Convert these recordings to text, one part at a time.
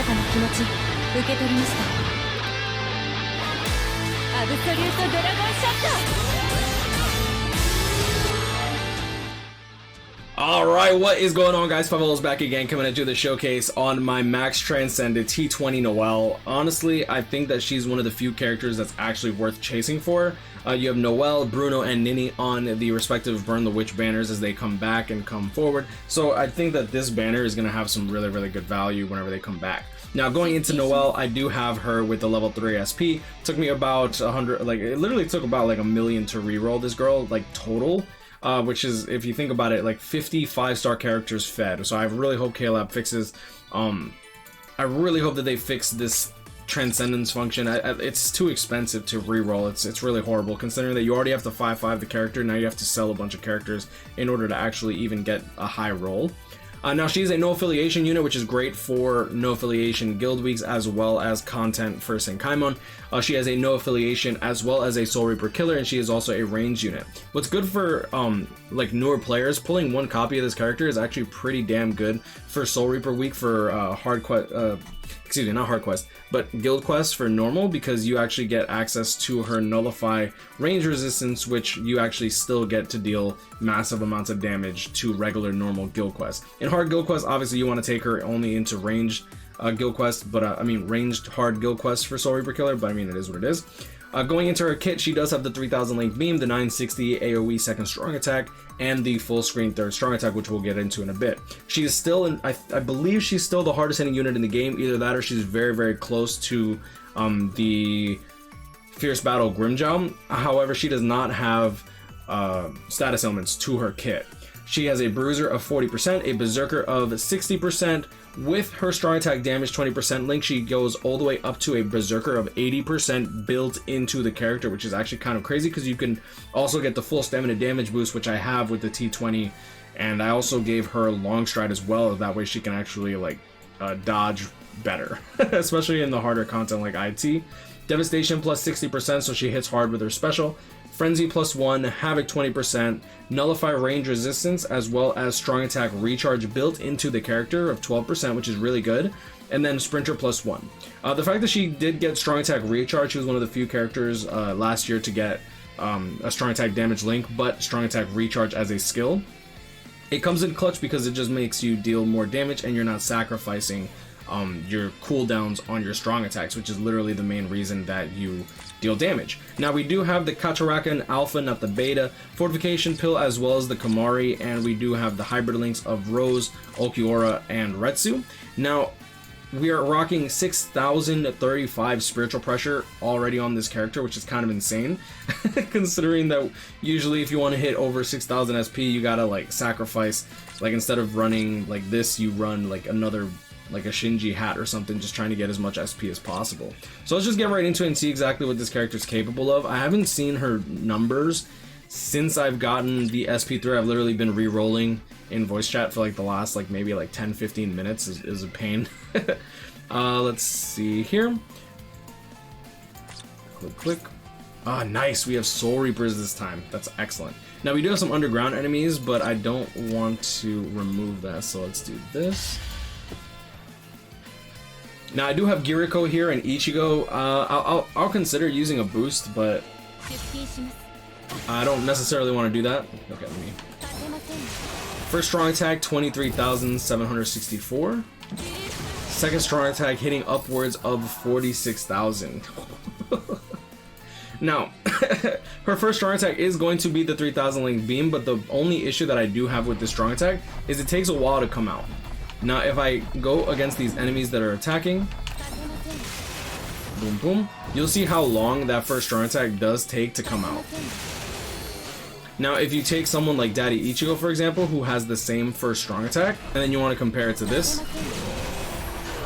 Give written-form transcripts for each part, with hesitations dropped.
なたの気持ち受け取りました。アブソリュートドラゴンショット。 Alright, what is going on, guys? Spiteful is back again, coming to do the showcase on my Max Transcended T20 Noel. Honestly, I think that she's one of the few characters that's actually worth chasing for. You have Noel, Bruno, and Nini on the respective Burn the Witch banners as they come back and come forward. So I think that this banner is going to have some really good value whenever they come back. Now, going into Noel, I do have her with the level 3 SP. Took me about 100, like it literally took about like 1 million to reroll this girl, like total. Which is, if you think about it, like 50 5-star characters fed. So I really hope KLab fixes. I really hope that they fix this Transcendence function. It's too expensive to reroll. It's really horrible considering that you already have to 5-5 the character. Now you have to sell a bunch of characters in order to actually even get a high roll. Now she's a no affiliation unit, which is great for no affiliation guild weeks as well as content for Senkaimon. She has a no affiliation as well as a Soul Reaper killer, and she is also a range unit. What's good for like newer players, pulling one copy of this character is actually pretty damn good for Soul Reaper week for hard quest. Excuse me, not hard quest, but guild quest for normal, because you actually get access to her nullify range resistance, which you actually still get to deal massive amounts of damage to regular normal guild quest. In hard guild quest, obviously you want to take her only into ranged guild quest, but I mean ranged hard guild quest for Soul Reaper killer, but I mean it is what it is. Going into her kit, she does have the 3000 length beam, the 960 AoE second strong attack, and the full screen third strong attack, which we'll get into in a bit. She is still, I believe she's still the hardest hitting unit in the game. Either that or she's very close to the Fierce Battle Grimjow. However, she does not have status elements to her kit. She has a bruiser of 40%, a berserker of 60%. With her strong attack damage 20% link, she goes all the way up to a berserker of 80% built into the character, which is actually kind of crazy because you can also get the full stamina damage boost, which I have with the T20, and I also gave her long stride as well. That way she can actually like dodge better, especially in the harder content like IT. Devastation plus 60%, so she hits hard with her special. Frenzy plus 1, Havoc 20%, Nullify range resistance, as well as strong attack recharge built into the character of 12%, which is really good. And then Sprinter plus 1. The fact that she did get strong attack recharge, she was one of the few characters last year to get a strong attack damage link, but strong attack recharge as a skill. It comes in clutch because it just makes you deal more damage and you're not sacrificing your cooldowns on your strong attacks, which is literally the main reason that you deal damage. Now we do have the Kacharakan Alpha, not the Beta, Fortification Pill, as well as the Kamari, and we do have the hybrid links of Rose, Okiora, and Retsu. Now we are rocking 6,035 spiritual pressure already on this character, which is kind of insane considering that usually if you want to hit over 6,000 SP you gotta like sacrifice, like instead of running like this you run like another, like a Shinji hat or something, just trying to get as much SP as possible. So let's just get right into it and see exactly what this character is capable of. I haven't seen her numbers since I've gotten the SP3. I've literally been re-rolling in voice chat for like the last like maybe like 10-15 minutes is a pain. Let's see here. Click. Ah, nice. We have Soul Reapers this time. That's excellent. Now we do have some underground enemies, but I don't want to remove that, so let's do this. Now I do have Giriko here and Ichigo. I'll consider using a boost, but I don't necessarily want to do that. Okay, let me. First strong attack 23,764. Second strong attack hitting upwards of 46,000. Now, her first strong attack is going to be the 3,000 length beam, but the only issue that I do have with this strong attack is it takes a while to come out. Now, if I go against these enemies that are attacking, boom, boom, you'll see how long that first strong attack does take to come out. Now, if you take someone like Daddy Ichigo, for example, who has the same first strong attack, and then you want to compare it to this,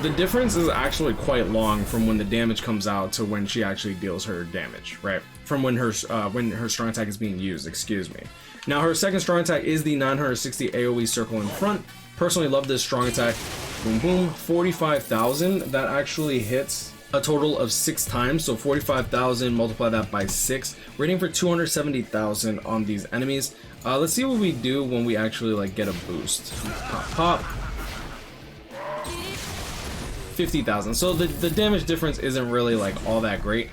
the difference is actually quite long from when the damage comes out to when she actually deals her damage, right? From when her strong attack is being used, excuse me. Now, her second strong attack is the 960 AoE circle in front. Personally love this strong attack. Boom, boom, 45,000. That actually hits a total of 6 times, so 45,000, multiply that by 6. We're hitting for 270,000 on these enemies. Let's see what we do when we actually like get a boost. Pop, pop. 50,000. So the damage difference isn't really like all that great.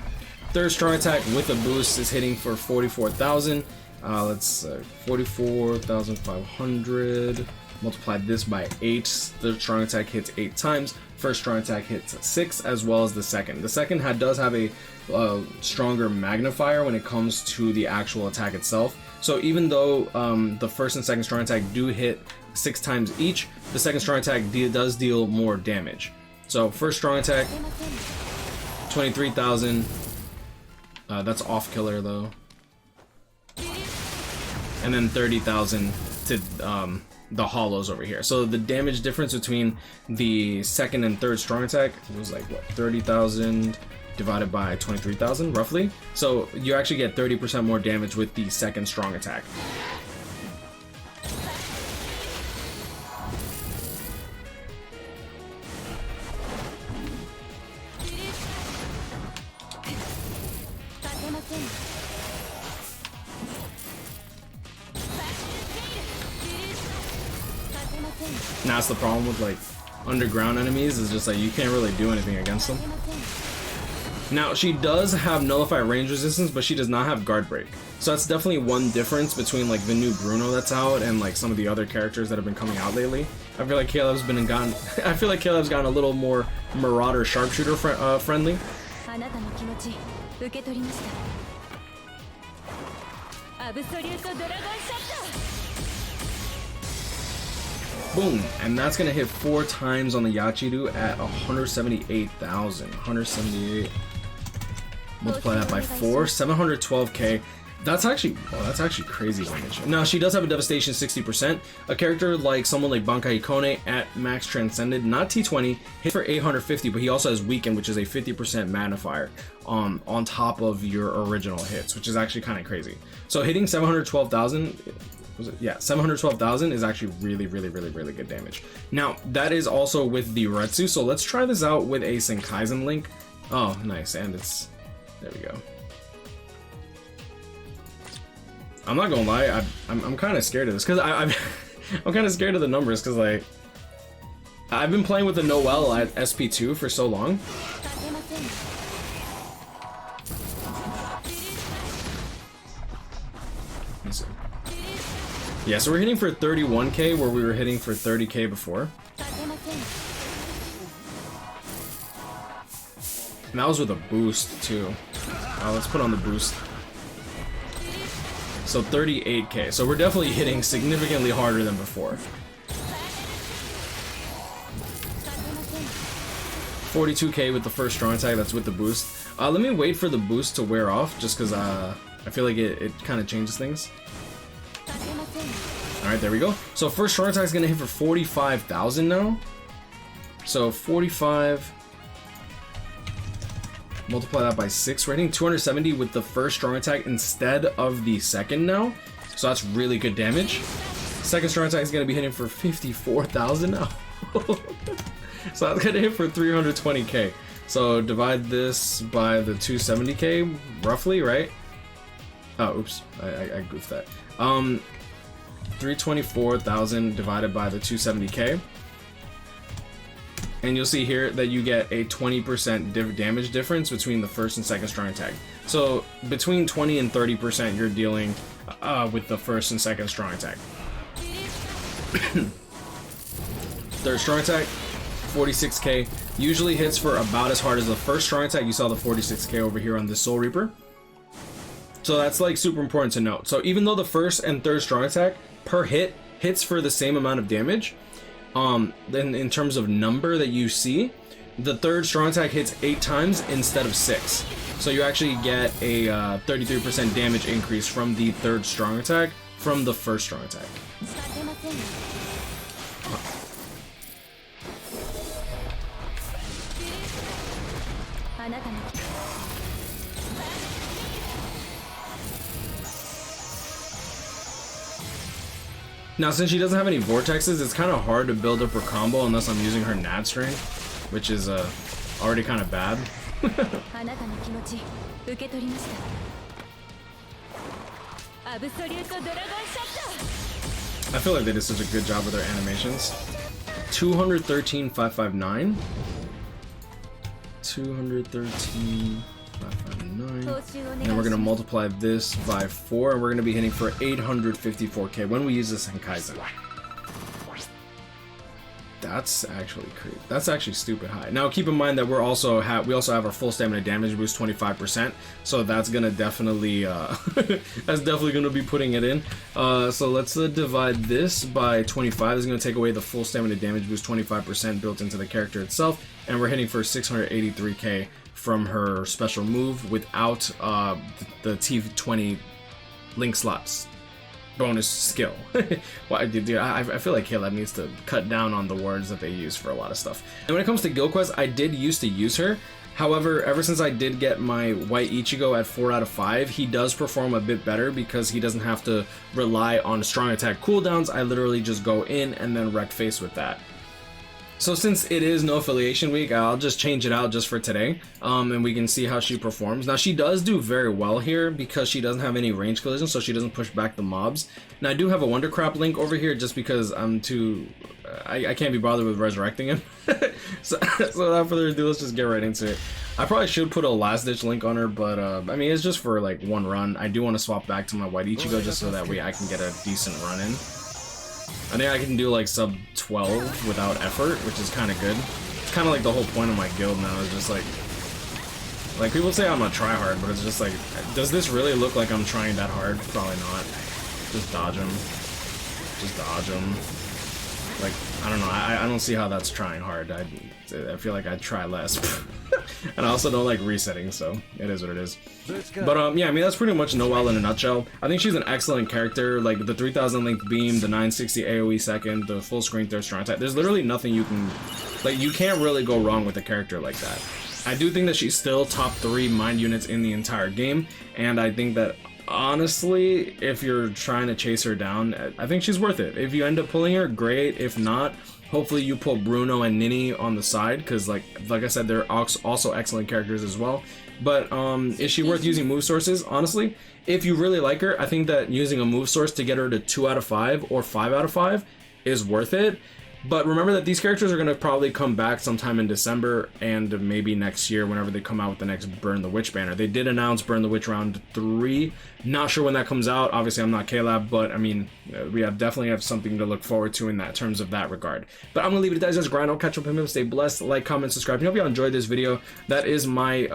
Third strong attack with a boost is hitting for 44,000. Let's 44,500. Multiply this by 8. The strong attack hits 8 times. First strong attack hits 6, as well as the second. The second does have a stronger magnifier when it comes to the actual attack itself. So even though the first and second strong attack do hit 6 times each, the second strong attack does deal more damage. So first strong attack, 23,000. That's off killer though. And then 30,000 to the hollows over here. So the damage difference between the second and third strong attack was like what, 30,000 divided by 23,000 roughly. So you actually get 30% more damage with the second strong attack. And that's the problem with like underground enemies, is just like you can't really do anything against them. Now she does have nullify range resistance, but she does not have guard break. So that's definitely one difference between like the new Bruno that's out and like some of the other characters that have been coming out lately. I feel like Caleb's gotten a little more Marauder sharpshooter friendly. Boom, and that's gonna hit 4 times on the Yachiru at 178,000. 178. Multiply that by 4, 712k. That's actually crazy damage. Now she does have a devastation 60%. A character like someone like Bankai Ikone at max Transcended, not T20, hit for 850, but he also has weaken, which is a 50% magnifier on top of your original hits, which is actually kind of crazy. So hitting 712,000. Was it? Yeah, 712,000 is actually really good damage. Now that is also with the Retsu, so let's try this out with a Senkaizen link. Oh, nice, and it's there we go. I'm not gonna lie, I'm kind of scared of this because I'm kind of scared of the numbers because like I've been playing with the Noel at SP2 for so long. Yeah, so we're hitting for 31k where we were hitting for 30k before. And that was with a boost too. Let's put on the boost. So 38k. So we're definitely hitting significantly harder than before. 42k with the first strong attack, that's with the boost. Let me wait for the boost to wear off just because I feel like it kind of changes things. Alright, there we go. So first strong attack is going to hit for 45,000 now. So 45, multiply that by 6. We're hitting 270 with the first strong attack instead of the second now. So that's really good damage. Second strong attack is going to be hitting for 54,000 now. So that's going to hit for 320k. So divide this by the 270k roughly, right? Oh, oops. I goofed that. 324,000 divided by the 270k, and you'll see here that you get a 20% damage difference between the first and second strong attack. So between 20 and 30% you're dealing with the first and second strong attack. Third strong attack, 46k, usually hits for about as hard as the first strong attack. You saw the 46k over here on this Soul Reaper. So that's like super important to note. So even though the first and third strong attack per hit hits for the same amount of damage, then in terms of number that you see, the third strong attack hits 8 times instead of 6. So you actually get a 33% damage increase from the third strong attack from the first strong attack. Now, since she doesn't have any vortexes, it's kind of hard to build up her combo unless I'm using her Nad strength, which is already kind of bad. I feel like they did such a good job with their animations. 213,559. 213, 559. And then we're gonna multiply this by 4, and we're gonna be hitting for 854k when we use this in Kaizen. That's actually crazy. That's actually stupid high. Now keep in mind that we also have our full stamina damage boost 25%, so that's gonna definitely that's definitely gonna be putting it in. So let's divide this by 25. This is gonna take away the full stamina damage boost 25% built into the character itself, and we're hitting for 683k from her special move without the T20 link slots bonus skill. Well, dude, I feel like Caleb needs to cut down on the words that they use for a lot of stuff. And when it comes to guild quests, I did used to use her. However, ever since I did get my white Ichigo at 4 out of 5, he does perform a bit better because he doesn't have to rely on strong attack cooldowns. I literally just go in and then wreck face with that. So since it is no affiliation week, I'll just change it out just for today, and we can see how she performs. Now she does do very well here because she doesn't have any range collision, so she doesn't push back the mobs. Now I do have a Wonder Crap link over here just because I'm too... I can't be bothered with resurrecting him. so without further ado, let's just get right into it. I probably should put a last ditch link on her, but I mean, it's just for like one run. I do want to swap back to my white Ichigo just so that way I can get a decent run in. I think I can do like sub 12 without effort, which is kind of good. It's kind of like the whole point of my guild now is just like people say I'm a tryhard, but it's just like, does this really look like I'm trying that hard? Probably not. Just dodge him. Just dodge him. Like, I don't know, I don't see how that's trying hard. I feel like I'd try less. And I also don't like resetting, so it is what it is. But yeah, I mean, that's pretty much Noel in a nutshell. I think she's an excellent character. Like the 3000 link beam, the 960 AoE second, the full screen third strong attack. There's literally nothing you can, like, you can't really go wrong with a character like that. I do think that she's still top 3 mind units in the entire game, and I think that honestly, if you're trying to chase her down, I think she's worth it. If you end up pulling her, great. If not, hopefully you pull Bruno and Nini on the side, because like I said, they're also excellent characters as well. But is she worth using move sources? Honestly, if you really like her, I think that using a move source to get her to 2 out of 5 or 5 out of 5 is worth it. But remember that these characters are going to probably come back sometime in December and maybe next year whenever they come out with the next Burn the Witch banner. They did announce Burn the Witch Round 3. Not sure when that comes out. Obviously, I'm not Caleb, but I mean, we definitely have something to look forward to in that terms of that regard. But I'm going to leave it at that. Just grind. I'll catch up with him. Stay blessed. Like, comment, subscribe. I hope you enjoyed this video. That is my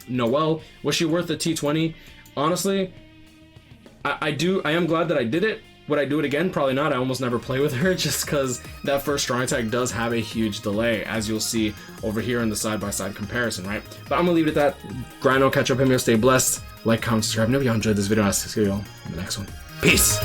Noel. Was she worth the T20? Honestly, I am glad that I did it. Would I do it again? Probably not. I almost never play with her just because that first strong attack does have a huge delay, as you'll see over here in the side-by-side comparison, right? But I'm going to leave it at that. Grind, I'll catch up with him. Stay blessed. Like, comment, subscribe. I hope you enjoyed this video. I'll see you all in the next one. Peace!